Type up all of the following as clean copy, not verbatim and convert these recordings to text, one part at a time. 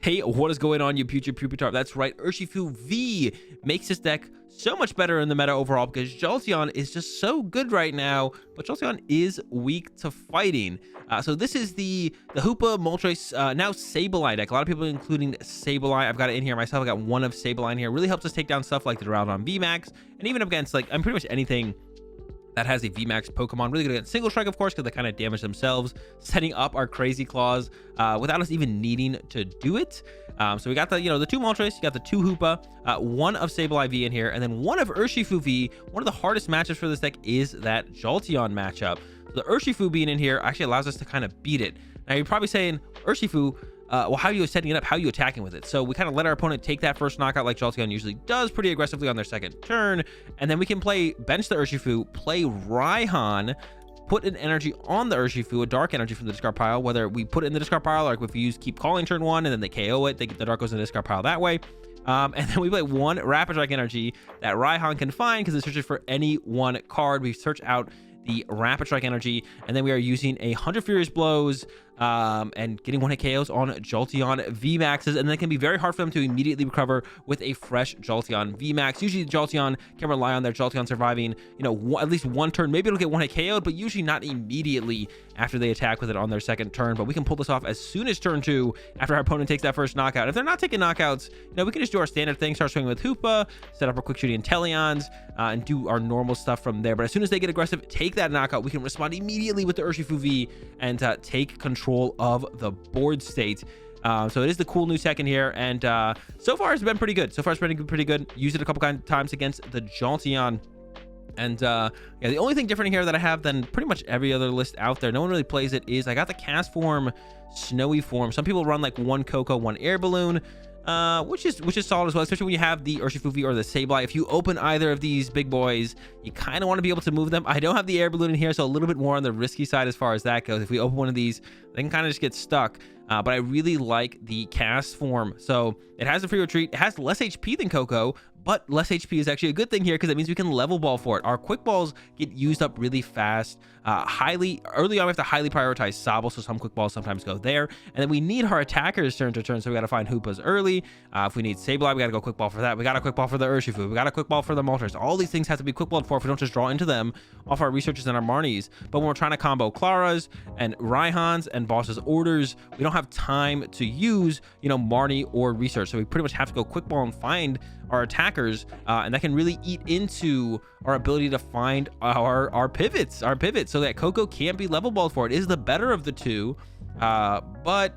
Hey, what is going on, you future Pupitar? That's right, Urshifu V makes this deck so much better in the meta overall because Jolteon is just so good right now, but Jolteon is weak to fighting. So this is the Hoopa, Moltres, now Sableye deck. A lot of people including Sableye. I've got it in here myself. I got one of Sableye in here. It really helps us take down stuff like the Duraludon VMAX, and even up against, like, pretty much anything that has a VMAX Pokemon. Really good against Single Strike, of course, because they kind of damage themselves, setting up our Crazy Claws without us even needing to do it. So we got the, the two Moltres, you got the two Hoopa, one of Sableye V in here, and then one of Urshifu V. One of the hardest matchups for this deck is that Jolteon matchup. So the Urshifu being in here actually allows us to kind of beat it. Now you're probably saying, Urshifu, well, how are you setting it up? How are you attacking with it? So we kind of let our opponent take that first knockout like Jolteon usually does pretty aggressively on their second turn. And then we can bench the Urshifu, play Raihan, put an energy on the Urshifu, a dark energy from the discard pile, whether we put it in the discard pile or if we use Keep Calling turn one and then they KO it, the dark goes in the discard pile that way. And then we play one Rapid Strike energy that Raihan can find because it searches for any one card. We search out the Rapid Strike energy, and then we are using 100 Furious Blows and getting one hit KOs on Jolteon VMAXs, and then it can be very hard for them to immediately recover with a fresh Jolteon VMAX. Usually Jolteon can rely on their Jolteon surviving, at least one turn. Maybe it'll get one hit KO'd, but usually not immediately after they attack with it on their second turn. But we can pull this off as soon as turn 2 after our opponent takes that first knockout. If they're not taking knockouts, we can just do our standard thing, start swinging with Hoopa, set up our quick shooting Inteleons, and do our normal stuff from there. But as soon as they get aggressive, take that knockout, we can respond immediately with the Urshifu V and take control of the board state. So it is the cool new tech in here, and so far it's been pretty good. Pretty good. Used it a couple times against the Jolteon. And yeah, the only thing different here that I have than pretty much every other list out there, no one really plays it, is I got the cast form, snowy form. Some people run like one Coco, one air balloon, which is solid as well, especially when you have the Urshifu V or the Sableye. If you open either of these big boys, you kind of want to be able to move them. I don't have the air balloon in here, so a little bit more on the risky side as far as that goes. If we open one of these, they can kind of just get stuck. But I really like the cast form. So it has a free retreat. It has less HP than Coco, but less HP is actually a good thing here because it means we can level ball for it. Our quick balls get used up really fast. Early on, we have to highly prioritize Sobble, so some quick balls sometimes go there. And then we need our attackers turn to turn, so we got to find Hoopas early. If we need Sableye, we got to go quick ball for that. We got a quick ball for the Urshifu. We got a quick ball for the Moltres. All these things have to be quick balled for if we don't just draw into them off our researches and our Marnies. But when we're trying to combo Claras and Raihans and Boss's orders, we don't have time to use, Marnie or research. So we pretty much have to go quick ball and find our attackers, and that can really eat into our ability to find our pivots, so that Coco can't be level balled for it. It is the better of the two, but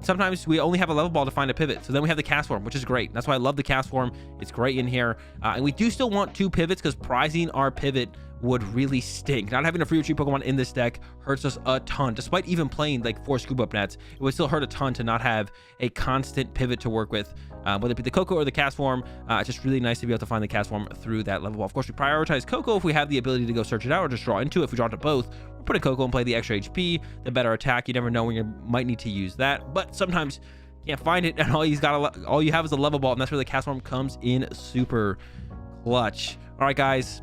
sometimes we only have a level ball to find a pivot. So then we have the cast form, which is great. That's why I love the cast form. It's great in here, and we do still want 2 pivots because prizing our pivot would really stink. Not having a free retreat Pokemon in this deck hurts us a ton. Despite even playing like 4 scoop up nets, it would still hurt a ton to not have a constant pivot to work with, whether it be the Coco or the cast form. It's just really nice to be able to find the cast form through that level ball. Of course, we prioritize Coco if we have the ability to go search it out or just draw into it. If we draw to both, we'll put a Coco and play the extra HP, the better attack. You never know when you might need to use that, but sometimes you can't find it, and all you have is a level ball, and that's where the cast form comes in super clutch. All right, guys,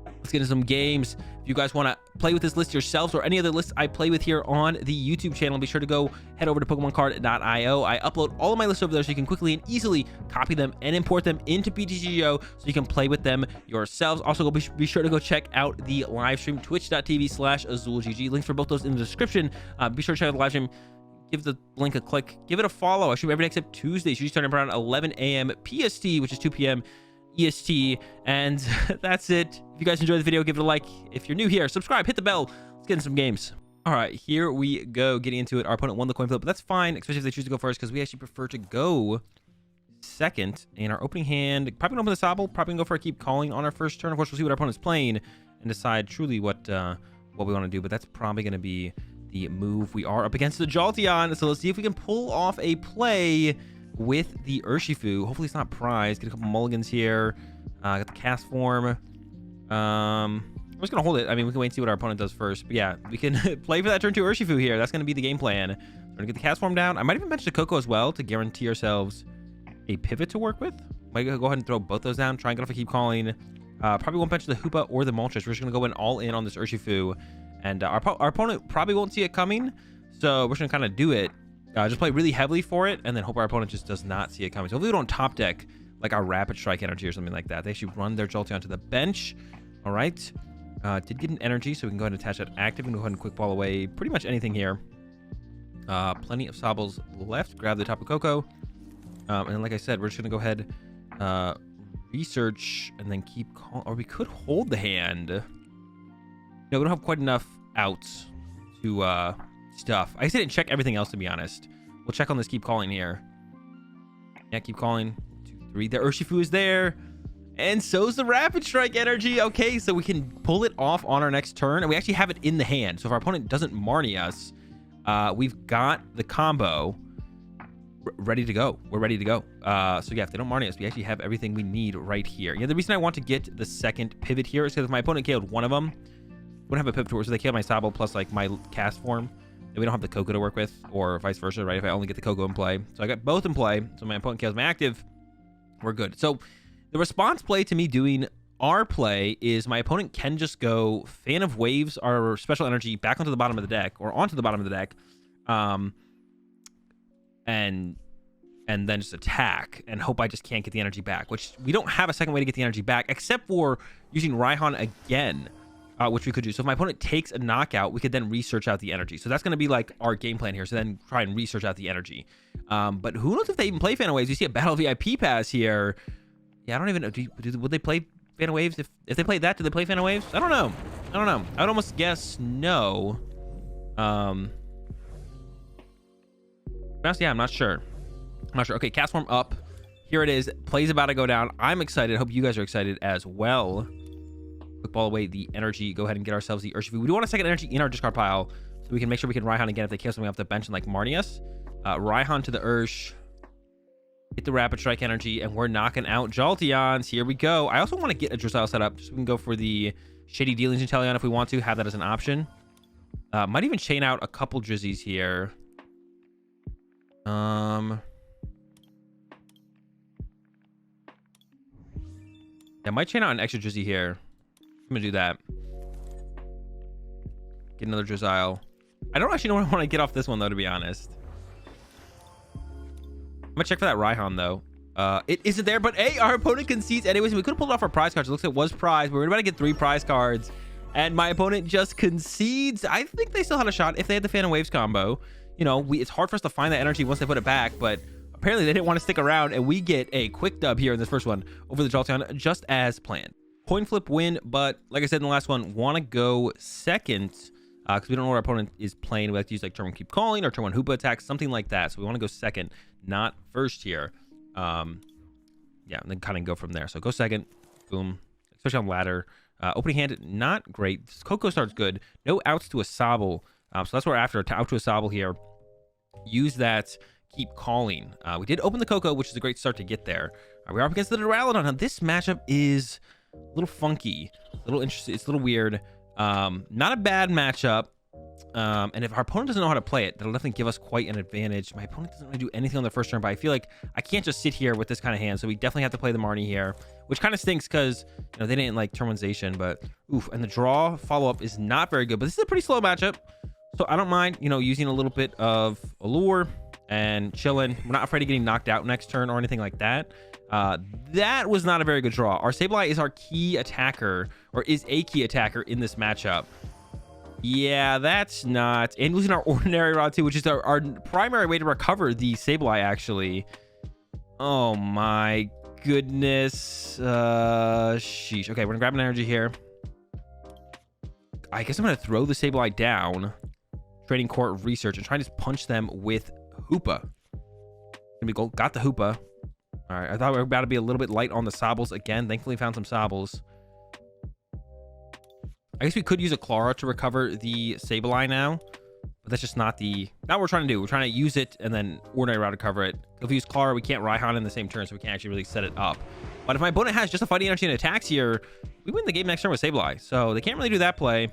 let's get into some games. If you guys want to play with this list yourselves or any other lists I play with here on the YouTube channel, be sure to go head over to PokemonCard.io. I upload all of my lists over there so you can quickly and easily copy them and import them into PTGO so you can play with them yourselves. Also, be sure to go check out the live stream, twitch.tv/AzulGG. Links for both those in the description. Be sure to check out the live stream. Give the link a click. Give it a follow. I stream every day except Tuesdays. Usually starting around 11 a.m. PST, which is 2 p.m. EST, and that's it. If you guys enjoyed the video, give it a like. If you're new here, subscribe, hit the bell. Let's get into some games. All right, here we go. Getting into it. Our opponent won the coin flip, but that's fine, especially if they choose to go first, because we actually prefer to go second. In our opening hand, probably gonna open the Sobble, probably gonna go for a Keep Calling on our first turn. Of course, we'll see what our opponent's playing and decide truly what we want to do, but that's probably gonna be the move. We are up against the Jolteon, so let's see if we can pull off a play with the Urshifu. Hopefully it's not prized. Get a couple mulligans here. Got the cast form. I'm just gonna hold it. I mean, we can wait and see what our opponent does first, but yeah, we can play for that turn 2 Urshifu here. That's gonna be the game plan. We're gonna get the cast form down. I might even bench the Coco as well to guarantee ourselves a pivot to work with. Might go ahead and throw both those down. Try and get off a Keep Calling. Probably won't bench the Hoopa or the Moltres. We're just gonna go in all in on this Urshifu, and our opponent probably won't see it coming, so we're just gonna kind of do it. Just play really heavily for it, and then hope our opponent just does not see it coming. So hopefully we don't top deck like our Rapid Strike energy or something like that. They actually run their Jolteon to the bench. All right. Did get an energy, so we can go ahead and attach that active and go ahead and quick ball away pretty much anything here. Plenty of Sobbles left. Grab the Tapu Koko. And then, like I said, we're just going to go ahead, research, and then keep calling. Or we could hold the hand. No, we don't have quite enough outs to stuff. I guess I didn't check everything else, to be honest. We'll check on this keep calling here. Yeah, keep calling. 2, 3. The Urshifu is there. And so's the Rapid Strike energy. Okay, so we can pull it off on our next turn. And we actually have it in the hand. So if our opponent doesn't Marnie us, we've got the combo ready to go. We're ready to go. So yeah, if they don't Marnie us, we actually have everything we need right here. Yeah, the reason I want to get the second pivot here is because if my opponent KO'd one of them, we don't have a pivot towards, so they KO my Sobble plus like my cast form. And we don't have the Koko to work with, or vice versa, right? If I only get the Koko in play. So I got both in play. So my opponent KOs my active. We're good. So the response play to me doing our play is my opponent can just go Fan of Waves, our special energy, back onto the bottom of the deck, or onto the bottom of the deck, and then just attack and hope I just can't get the energy back, which we don't have a second way to get the energy back except for using Raihan again, which we could do. So if my opponent takes a knockout, we could then research out the energy. So that's going to be like our game plan here. So then try and research out the energy. But who knows if they even play Fan of Waves? You see a Battle VIP pass here. Yeah, I don't even know. Would they play Fan of Waves? If they play that, do they play Fan of Waves? I don't know. I would almost guess no. Yeah, I'm not sure. Okay, cast form up. Here it is. Play's about to go down. I'm excited. Hope you guys are excited as well. Quick ball away the energy. Go ahead and get ourselves the Urshifu. We do want a second energy in our discard pile, so we can make sure we can Raihan again if they kill something off the bench and like Marnie us. Raihan to the Ursh. Hit the Rapid Strike energy, and we're knocking out Jolteons. Here we go. I also want to get a Drizzile set up, just so we can go for the Shady Dealings in Teleon if we want to, have that as an option. Might even chain out a couple Drizzies here. Yeah, I might chain out an extra Drizzy here. I'm gonna do that. Get another Drizzile. I don't actually know what I want to get off this one, though, to be honest. I'm gonna check for that Raihan, though. It isn't there, but hey, our opponent concedes anyways. We could have pulled off our prize cards. It looks like it was prize, but we're about to get 3 prize cards, and my opponent just concedes. I think they still had a shot if they had the Fan of Waves combo. You know, it's hard for us to find that energy once they put it back, but apparently they didn't want to stick around, and we get a quick dub here in this first one over the Jolteon, just as planned. Coin flip win, but like I said in the last one, want to go second because we don't know what our opponent is playing. We have to use like turn 1 keep calling or turn 1 Hoopa attack, something like that. So we want to go second, not first here. Yeah, and then kind of go from there. So go second, boom, especially on ladder. Opening hand, not great. Koko starts good. No outs to a Sobble. So that's what we're after, out to a Sobble here. Use that keep calling. We did open the Koko, which is a great start to get there. We are up against the Duraludon. Now this matchup is a little funky, a little interesting. It's a little weird. Not a bad matchup. And if our opponent doesn't know how to play it, that'll definitely give us quite an advantage. My opponent doesn't really do anything on the first turn, but I feel like I can't just sit here with this kind of hand. So we definitely have to play the Marnie here, which kind of stinks because, you know, they didn't like turn 1 Zation, but oof. And the draw follow-up is not very good, but this is a pretty slow matchup. So I don't mind, you know, using a little bit of Allure and chilling. We're not afraid of getting knocked out next turn or anything like that. That was not a very good draw. Our Sableye is our key attacker, or is a key attacker in this matchup. Yeah, that's not. And losing our Ordinary Rod too, which is our primary way to recover the Sableye, actually. Oh my goodness. Sheesh. Okay, we're gonna grab an energy here. I guess I'm gonna throw the Sableye down. Training Court Research and try to just punch them with Hoopa. Got the Hoopa. All right, I thought we were about to be a little bit light on the Sobbles again. Thankfully, found some Sobbles. I guess we could use a Clara to recover the Sableye now, but that's just not what we're trying to do. We're trying to use it and then Ordinary Route to cover it. If we use Clara, we can't Raihan in the same turn, so we can't actually really set it up. But if my opponent has just a fighting energy and attacks here, we win the game next turn with Sableye. So they can't really do that play.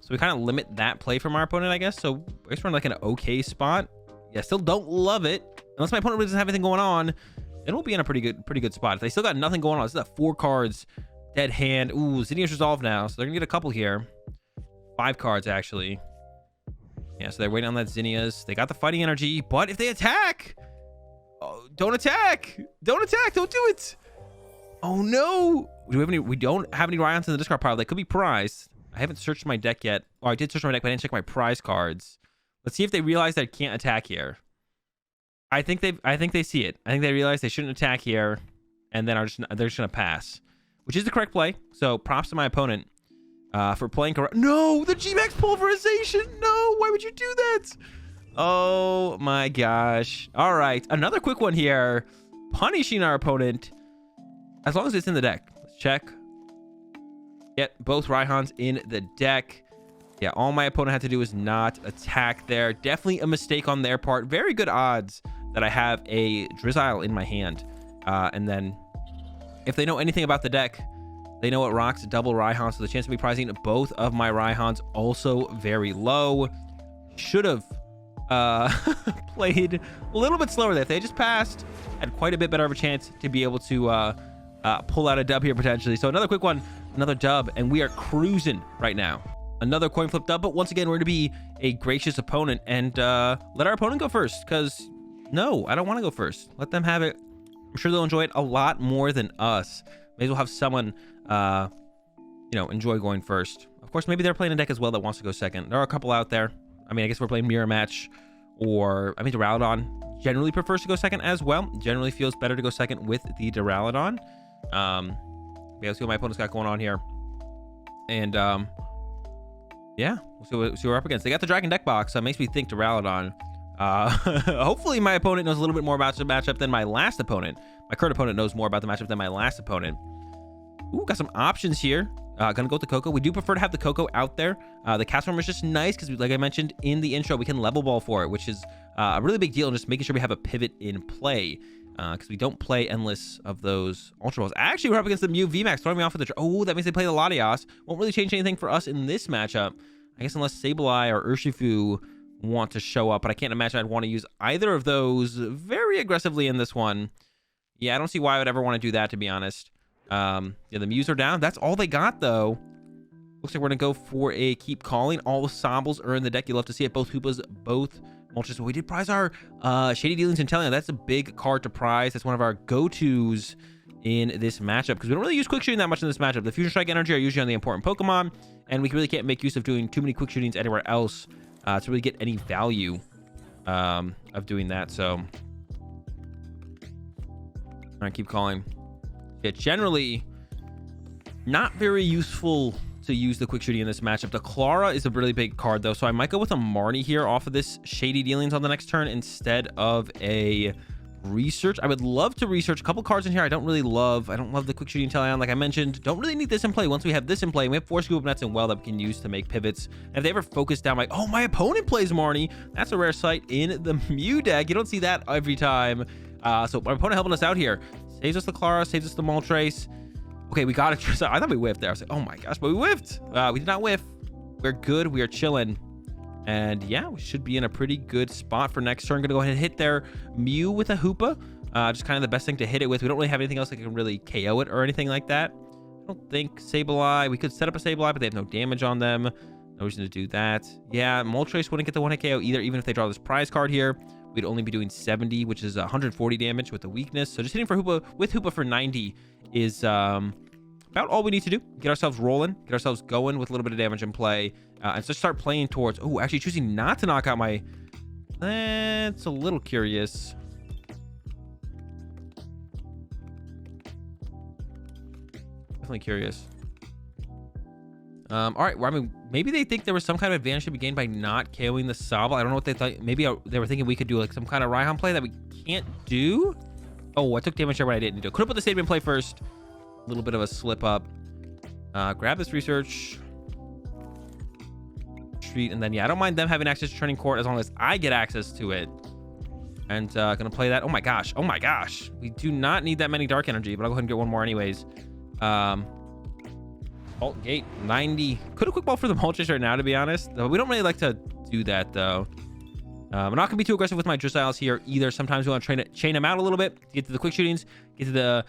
So we kind of limit that play from our opponent, I guess. So I guess we're in like an okay spot. Yeah, still don't love it. Unless my opponent really doesn't have anything going on, then we'll be in a pretty good spot. If they still got nothing going on, this is that 4 cards, dead hand. Ooh, Zinnia's resolved now, so they're gonna get a couple here. 5 cards actually. Yeah, so they're waiting on that Zinnias. They got the fighting energy, but if they attack, oh, don't attack. Don't attack. Don't do it. Oh no. Do we have any? We don't have any Ryons in the discard pile. They could be prized. I haven't searched my deck yet. Oh, I did search my deck, but I didn't check my prize cards. Let's see if they realize that I can't attack here. I think they see it. I think they realize they shouldn't attack here, and then they're just gonna pass, which is the correct play. So props to my opponent for playing correct. No, the GMAX pulverization. No, why would you do that? Oh my gosh. All right, another quick one here, punishing our opponent as long as it's in the deck. Let's check. Get both Raihans in the deck. Yeah, all my opponent had to do is not attack there. Definitely a mistake on their part. Very good odds that I have a Drizzile in my hand. And then if they know anything about the deck, they know it rocks double Raihan. So the chance of me prizing both of my Raihans also very low. Should have played a little bit slower there. If they just passed, had quite a bit better of a chance to be able to pull out a dub here potentially. So another quick one, another dub, and we are cruising right now. Another coin flip dub, but once again, we're going to be a gracious opponent and let our opponent go first, because no, I don't want to go first. Let them have it. I'm sure they'll enjoy it a lot more than us. May as well have someone, enjoy going first. Of course, maybe they're playing a deck as well that wants to go second. There are a couple out there. I mean, I guess we're playing Mirror Match, or I mean, Duraludon generally prefers to go second as well. Generally feels better to go second with the Duraludon. Yeah, let's see what my opponent's got going on here. And yeah, we'll see what we're up against. They got the Dragon deck box, so it makes me think Duraludon. Hopefully my opponent knows a little bit more about the matchup than my last opponent. My current opponent knows more about the matchup than my last opponent. Ooh, got some options here. Gonna go with the Coco. We do prefer to have the Coco out there. The Castform is just nice because, like I mentioned in the intro, we can level ball for it, which is a really big deal, and just making sure we have a pivot in play. Because we don't play endless of those Ultra Balls. Actually, we're up against the Mew VMAX, throwing me off with the... Oh, that means they play the Latias. Won't really change anything for us in this matchup. I guess unless Sableye or Urshifu want to show up. But I can't imagine I'd want to use either of those very aggressively in this one. Yeah, I don't see why I would ever want to do that, to be honest. Yeah, the Mews are down. That's all they got, though. Looks like we're going to go for a Keep Calling. All the Sobbles are in the deck. You love to see it. Both Hoopas, both... Moltres. We did prize our Shady Dealings and Telling. That's a big card to prize. That's one of our go-tos in this matchup because we don't really use quick shooting that much in this matchup. The Fusion Strike energy are usually on the important Pokemon, and we really can't make use of doing too many quick shootings anywhere else to really get any value of doing that. So, all right, Keep Calling. Yeah, generally not very useful to use the quick shooting in this matchup. The Clara is a really big card though, so I might go with a Marnie here off of this Shady Dealings on the next turn instead of a Research. I would love to research a couple cards in here I don't love. I don't love the quick shooting Teleon, like I mentioned. Don't really need this in play. Once we have this in play, we have 4 Scoop Up Nets and Well that we can use to make pivots. And if they ever focus down my... Oh, my opponent plays Marnie. That's a rare sight in the Mew deck. You don't see that every time. So my opponent helping us out here. Saves us the Clara, saves us the Moltres. Okay, we got it. I thought we whiffed there. I was like, oh my gosh, but we whiffed. We did not whiff. We're good. We are chilling. And yeah, we should be in a pretty good spot for next turn. Gonna go ahead and hit their Mew with a Hoopa. Just kind of the best thing to hit it with. We don't really have anything else that can really KO it or anything like that. I don't think Sableye. We could set up a Sableye, but they have no damage on them. No reason to do that. Yeah, Moltres wouldn't get the 1-hit KO either, even if they draw this prize card here. We'd only be doing 70, which is 140 damage with the weakness. So just hitting for Hoopa with Hoopa for 90 is about all we need to do. Get ourselves rolling, get ourselves going with a little bit of damage in play, and just start playing towards... Oh, actually choosing not to knock out my... That's a little curious. Definitely curious. All right, well, I mean, maybe they think there was some kind of advantage to be gained by not KOing the Sobble. I don't know what they thought. Maybe they were thinking we could do like some kind of Raihan play that we can't do. Oh, I took damage there when I didn't do. Could have put the Stadium in play first. A little bit of a slip up. Grab this research. Treat, and then yeah, I don't mind them having access to Training Court as long as I get access to it. And gonna play that. Oh my gosh. Oh my gosh. We do not need that many Dark Energy, but I'll go ahead and get one more anyways. Alt Gate 90. Could have quick ball for the Moltres right now, to be honest. We don't really like to do that though. I'm not gonna be too aggressive with my Drizzles here either. Sometimes we want to chain them out a little bit to get to the quick shootings, get to the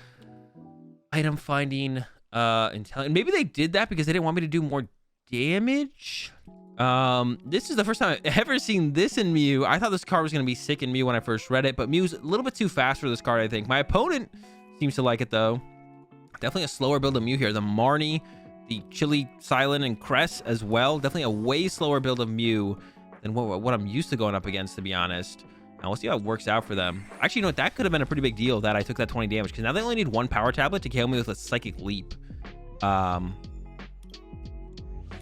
item finding. And maybe they did that because they didn't want me to do more damage. This is the first time I've ever seen this in Mew. I thought this card was going to be sick in Mew when I first read it, but Mew's a little bit too fast for this card, I think. My opponent seems to like it, though. Definitely a slower build of Mew here. The Marnie, the Chili, Silent, and Cress as well. Definitely a way slower build of Mew than what I'm used to going up against, to be honest. Now, we'll see how it works out for them. Actually, you know what? That could have been a pretty big deal that I took that 20 damage, because now they only need one power tablet to KO me with a Psychic Leap.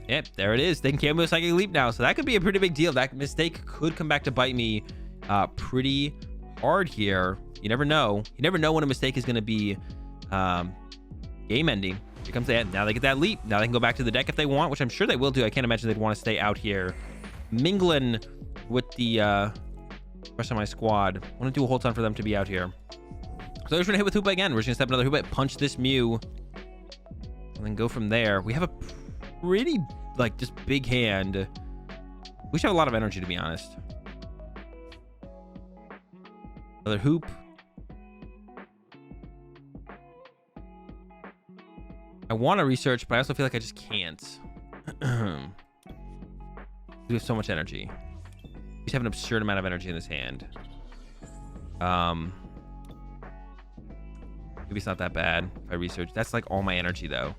Yep, there it is. They can KO me with Psychic Leap now, so that could be a pretty big deal. That mistake could come back to bite me pretty hard here. You never know. You never know when a mistake is going to be game ending. Here comes the end. Now they get that leap. Now they can go back to the deck if they want, which I'm sure they will do. I can't imagine they'd want to stay out here mingling with the rest of my squad. I want to do a whole ton for them to be out here. So they're just gonna hit with Hoopa again. We're just gonna step another Hoopa, punch this Mew, and then go from there. We have a pretty like just big hand. We should have a lot of energy, to be honest. Another Hoop. I want to research, but I also feel like I just can't. We have so much energy. We just have an absurd amount of energy in this hand. Maybe it's not that bad if I research. That's like all my energy, though.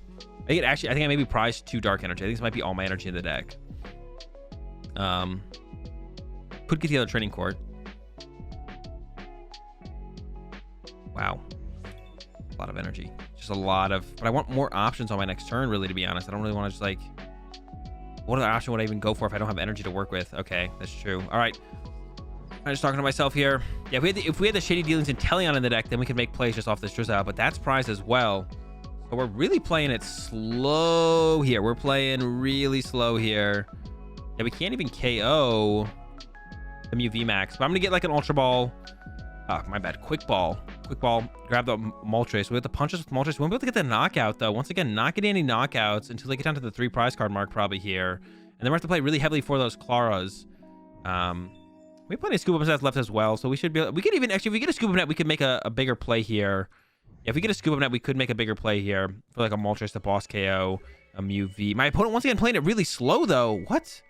I think I maybe prized 2 dark energy. I think this might be all my energy in the deck. Could get the other training court. Wow. A lot of energy. Just a lot of... But I want more options on my next turn, really, to be honest. I don't really want to just, like... What other option would I even go for if I don't have energy to work with? Okay, that's true. All right. I'm just talking to myself here. Yeah, if we had the Shady Dealings and Teleon in the deck, then we could make plays just off this Drizzle, but that's prized as well. So we're really playing it slow here. We're playing really slow here. Yeah, we can't even KO the Mew VMAX, but I'm going to get like an Ultra Ball. Oh, my bad. Quick Ball. Quick Ball. Grab the Moltres. We have to punch us with Moltres. We won't be able to get the knockout, though. Once again, not getting any knockouts until they get down to the 3 prize card mark probably here. And then we have to play really heavily for those Claras. We have plenty of Scoop Up Nets left as well, so we should be able... We could even... Actually, if we get a Scoop Up Net, we could make a bigger play here. Yeah, if we get a Scoop Up Net, we could make a bigger play here. For like a Moltres, the Boss KO, a Mew V. My opponent, once again, playing it really slow, though. What?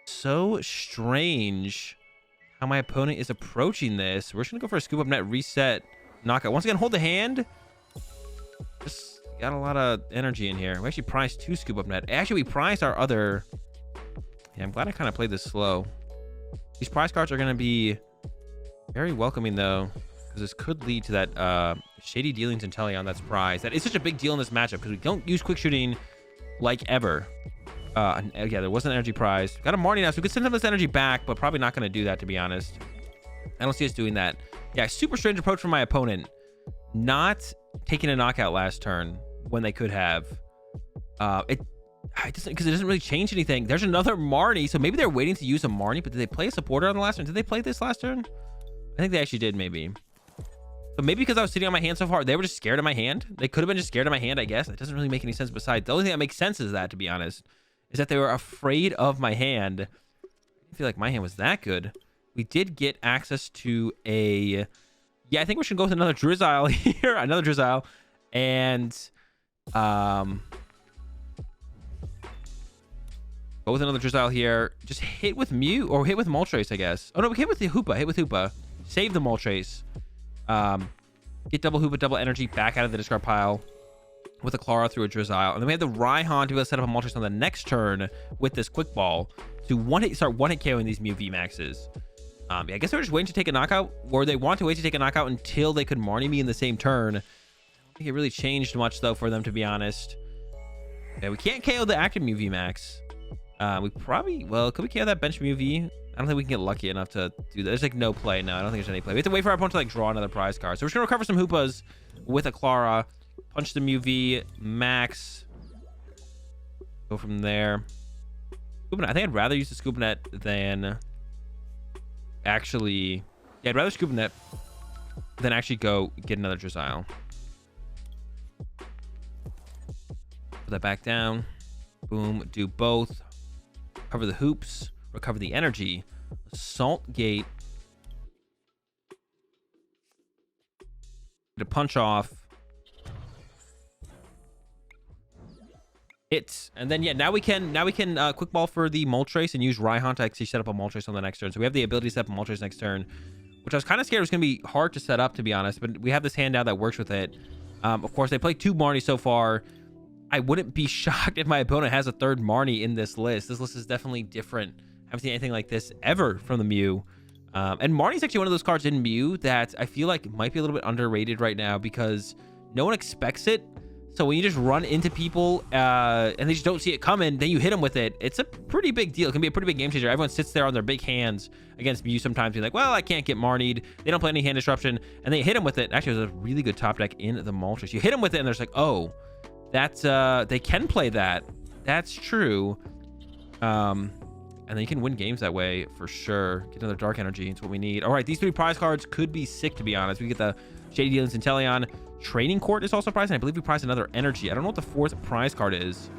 So strange how my opponent is approaching this. We're just going to go for a Scoop Up Net, reset, knockout. Once again, hold the hand. Just got a lot of energy in here. We actually prized 2 Scoop Up Net. Actually, we prized our other... Yeah, I'm glad I kind of played this slow. These prize cards are going to be very welcoming, though, because this could lead to that Shady Dealings and Teleon that's prized. That is such a big deal in this matchup because we don't use quick shooting like ever. Yeah, there was an energy prize. Got a Marnie now, so we could send some of this energy back, but probably not going to do that, to be honest. I don't see us doing that. Yeah, super strange approach from my opponent. Not taking a knockout last turn when they could have. Because it doesn't really change anything. There's another Marnie, so maybe they're waiting to use a Marnie, but did they play a supporter on the last turn? Did they play this last turn? I think they actually did, maybe. But maybe because I was sitting on my hand so hard, they were just scared of my hand. They could have been just scared of my hand, I guess. It doesn't really make any sense besides. The only thing that makes sense is that, to be honest, is that they were afraid of my hand. I feel like my hand was that good. We did get access to a... Yeah, I think we should go with another Drizzile here. Another Drizzile. And... Go with another Drizzile here. Just hit with Mew, or hit with Moltres, I guess. Oh, no, we hit with the Hoopa. Hit with Hoopa. Save the Moltres. Get double Hoopa, double energy back out of the discard pile with a Clara through a Drizzile. And then we have the Raihan to be able to set up a Moltres on the next turn with this Quick Ball to start one-hit KOing these Mew VMAXs. Yeah, I guess they were just waiting to take a knockout, or they want to wait to take a knockout until they could Marnie me in the same turn. I don't think it really changed much, though, for them, to be honest. Yeah, we can't KO the active Mew VMAX. We probably... Well, could we KO that bench Mew V? I don't think we can get lucky enough to do that. There's like no play. No, I don't think there's any play. We have to wait for our opponent to like draw another prize card. So we're just going to recover some Hoopas with a Clara. Punch the Mew VMAX. Go from there. Scoop Net. I think I'd rather use the Scoop Net than... Actually... Yeah, I'd rather Scoop Net than actually go get another Drizzile. Put that back down. Boom. Do both. Cover the hoops. Recover the energy. Assault Gate. To punch off. hits. And then, yeah, now we can quick ball for the Moltres and use Rhyhorn to actually set up a Moltres on the next turn. So we have the ability to set up a Moltres next turn, which I was kind of scared was going to be hard to set up, to be honest. But we have this hand now that works with it. Of course, they played 2 Marnie so far. I wouldn't be shocked if my opponent has a 3rd Marnie in this list. This list is definitely different. I haven't seen anything like this ever from the Mew. And Marnie's actually one of those cards in Mew that I feel like might be a little bit underrated right now because no one expects it. So when you just run into people and they just don't see it coming, then you hit them with it. It's a pretty big deal. It can be a pretty big game changer. Everyone sits there on their big hands against Mew sometimes being like, well, I can't get Marnied. They don't play any hand disruption. And they hit them with it. Actually, it was a really good top deck in the Moltres. You hit them with it and they're just like, oh, that's they can play that. That's true. And then you can win games that way for sure. Get another Dark Energy. It's what we need. All right, these 3 prize cards could be sick, to be honest. We get the Shady Dealings and Teleon. Training Court is also prized, and I believe we prized another energy. I don't know what the 4th prize card is.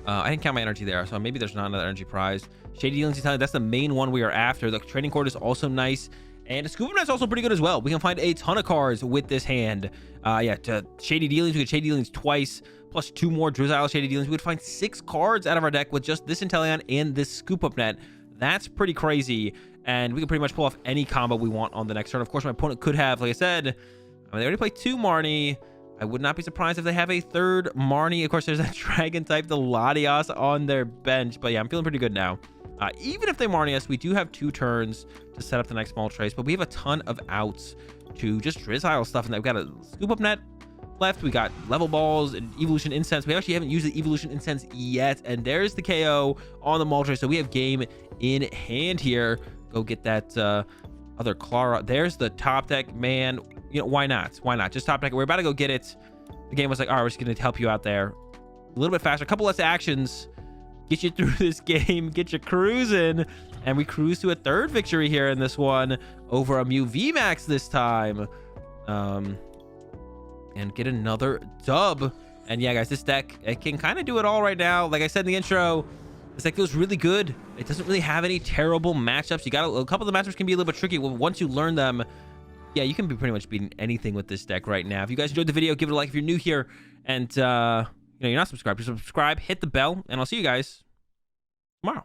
I didn't count my energy there, so maybe there's not another energy prize. Shady Dealings and Teleon, that's the main one we are after. The Training Court is also nice. And a Scoop is also pretty good as well. We can find a ton of cards with this hand. Yeah, to Shady Dealings, we get Shady Dealings twice, plus 2 more Drizzile Shady Dealings. We would find 6 cards out of our deck with just this Inteleon and this Scoop Up Net. That's pretty crazy. And we can pretty much pull off any combo we want on the next turn. Of course, my opponent could have, like I said, I mean, they already played 2 Marnie. I would not be surprised if they have a 3rd Marnie. Of course, there's that Dragon type, the Latios, on their bench. But yeah, I'm feeling pretty good now. Even if they Marnie us, we do have 2 turns to set up the next Moltres. But we have a ton of outs to just Drizzile stuff. And we've got a Scoop Up Net left. We got Level Balls and Evolution Incense. We actually haven't used the Evolution Incense yet. And there's the KO on the Moltres. So we have game in hand here. Go get that other Clara. There's the top deck, man. You know, why not? Why not? Just top deck. We're about to go get it. The game was like, all right, we're just going to help you out there a little bit faster. A couple less actions. Get you through this game. Get you cruising. And we cruise to a 3rd victory here in this one over a Mew VMAX this time. And get another dub. And yeah, guys, this deck, it can kind of do it all right now. Like I said in the intro, this deck feels really good. It doesn't really have any terrible matchups. You got a couple of the matchups can be a little bit tricky. Well, once you learn them, yeah, you can be pretty much beating anything with this deck right now. If you guys enjoyed the video, give it a like if you're new here. And, you know, you're not subscribed, just subscribe, hit the bell, and I'll see you guys tomorrow.